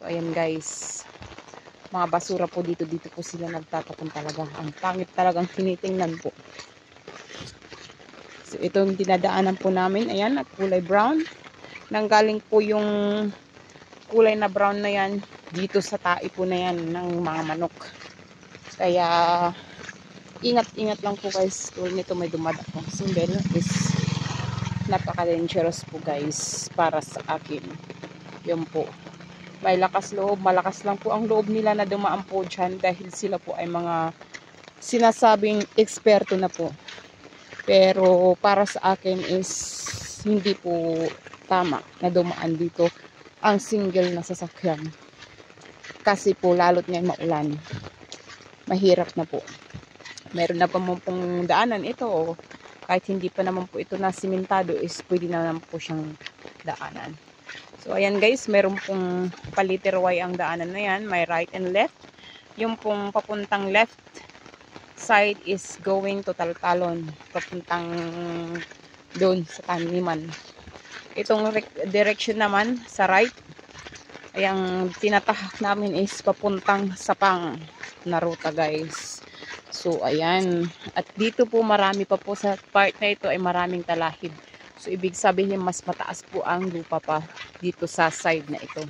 So, ayan guys. Mga basura po dito po sila nagtatapon talaga. Ang pangit talagang tinitingnan po. So, itong dinadaanan po namin, ayan, at kulay brown. Nanggaling po yung kulay na brown na yan dito sa tae po na yan ng mga manok. Kaya, ingat-ingat lang po guys. Tulad nito may dumada pong single is napaka-dangerous po guys para sa akin. Yun po. May lakas loob, malakas lang po ang loob nila na dumaan po dyan dahil sila po ay mga sinasabing eksperto na po. Pero para sa akin is hindi po tama na dumaan dito ang single na sasakyan. Kasi po lalo't ngayon maulan. Mahirap na po. Meron na pa pong daanan ito. Kahit hindi pa naman po ito na simentado is pwede na naman po siyang daanan. So, ayan guys, meron pong paliterway ang daanan na yan. May right and left. Yung pong papuntang left side is going to Taltalon. Papuntang doon sa taniman. Itong direction naman sa right, ayang tinatahak namin is papuntang Sapang na ruta guys. So, ayan. At dito po marami pa po sa part na ito ay maraming talahib. So, ibig sabihin mas mataas po ang lupa pa dito sa side na ito.